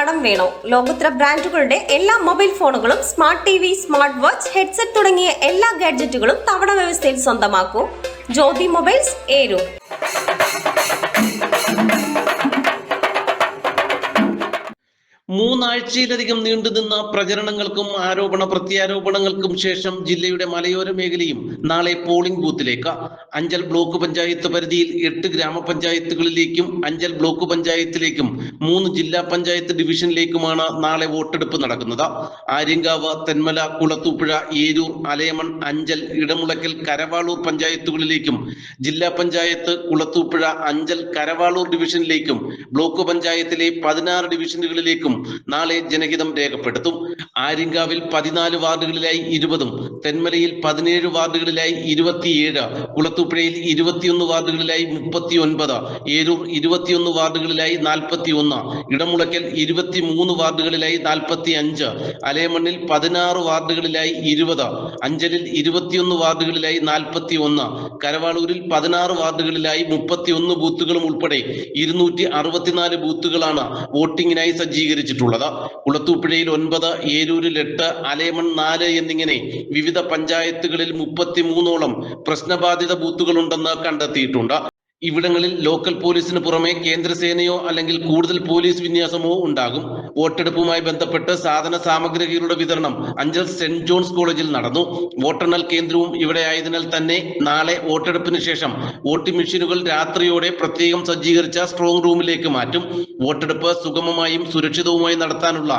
കടം വേണോ? ലോകോത്തര ബ്രാൻഡുകളുടെ എല്ലാ മൊബൈൽ ഫോണുകളും smart TV, smart watch, headset തുടങ്ങിയ എല്ലാ ഗാഡ്ജറ്റുകളും തവണ വ്യവസ്ഥയിൽ സ്വന്തമാക്കൂ. ജ്യോതി മൊബൈൽസ്, ഏരൂർ. മൂന്നാഴ്ചയിലധികം നീണ്ടുനിന്ന പ്രചരണങ്ങൾക്കും ആരോപണ പ്രത്യാരോപണങ്ങൾക്കും ശേഷം ജില്ലയുടെ മലയോര മേഖലയും നാളെ പോളിംഗ് ബൂത്തിലേക്ക്. അഞ്ചൽ ബ്ലോക്ക് പഞ്ചായത്ത് പരിധിയിൽ 8 ഗ്രാമപഞ്ചായത്തുകളിലേക്കും അഞ്ചൽ ബ്ലോക്ക് പഞ്ചായത്തിലേക്കും 3 ജില്ലാ പഞ്ചായത്ത് ഡിവിഷനിലേക്കുമാണ് നാളെ വോട്ടെടുപ്പ് നടക്കുന്നത്. ആര്യങ്കാവ്, തെന്മല, കുളത്തൂപ്പുഴ, ഏരൂർ, അലയമൺ, അഞ്ചൽ, ഇടമുളയ്ക്കൽ, കരവാളൂർ പഞ്ചായത്തുകളിലേക്കും ജില്ലാ പഞ്ചായത്ത് കുളത്തൂപ്പുഴ, അഞ്ചൽ, കരവാളൂർ ഡിവിഷനിലേക്കും ബ്ലോക്ക് പഞ്ചായത്തിലെ 16 ഡിവിഷനുകളിലേക്കും നാളെ ജനഹിതം രേഖപ്പെടുത്തും. ആര്യങ്കാവിൽ 14 വാർഡുകളിലായി 20ഉം, തെന്മലയിൽ 17 വാർഡുകളിലായി 27, കുളത്തൂപ്പുഴയിൽ 21 വാർഡുകളിലായി 39, ഏരൂർ 21 വാർഡുകളിലായി 41, ഇടമുളയ്ക്കൽ 23 വാർഡുകളിലായി 45, അലയമണ്ണിൽ 16 വാർഡുകളിലായി 20, അഞ്ചലിൽ 21 വാർഡുകളിലായി 41, കരവാളൂരിൽ 16 വാർഡുകളിലായി 31 ബൂത്തുകളും ഉൾപ്പെടെ 264 ബൂത്തുകളാണ് വോട്ടിങ്ങിനായി സജ്ജീകരിച്ചിട്ടുള്ളത്. കുളത്തൂപ്പുഴയിൽ 9, ഏരൂരിൽ 8, അലയമൺ 4 എന്നിങ്ങനെ വിവിധ പഞ്ചായത്തുകളിൽ 33ഓളം പ്രശ്നബാധിത ബൂത്തുകളുണ്ടെന്ന് കണ്ടെത്തിയിട്ടുണ്ട്. ഇവിടങ്ങളിൽ ലോക്കൽ പോലീസിന് പുറമെ കേന്ദ്രസേനയോ അല്ലെങ്കിൽ കൂടുതൽ പോലീസ് വിന്യാസമോ ഉണ്ടാകും. വോട്ടെടുപ്പുമായി ബന്ധപ്പെട്ട് സാധന സാമഗ്രികളുടെ വിതരണം അഞ്ചൽ സെന്റ് ജോൺസ് കോളേജിൽ നടന്നു. വോട്ടെണ്ണൽ കേന്ദ്രവും ഇവിടെ ആയതിനാൽ തന്നെ നാളെ വോട്ടെടുപ്പിന് ശേഷം വോട്ടിംഗ് മെഷീനുകൾ രാത്രിയോടെ പ്രത്യേകം സജ്ജീകരിച്ച സ്ട്രോങ് റൂമിലേക്ക് മാറ്റും. വോട്ടെടുപ്പ് സുഗമമായും സുരക്ഷിതവുമായി നടത്താനുള്ള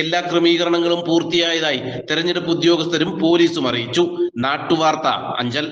എല്ലാ ക്രമീകരണങ്ങളും പൂർത്തിയായതായി തെരഞ്ഞെടുപ്പ് ഉദ്യോഗസ്ഥരും പോലീസും അറിയിച്ചു. നാട്ടുവാർത്ത, അഞ്ചൽ.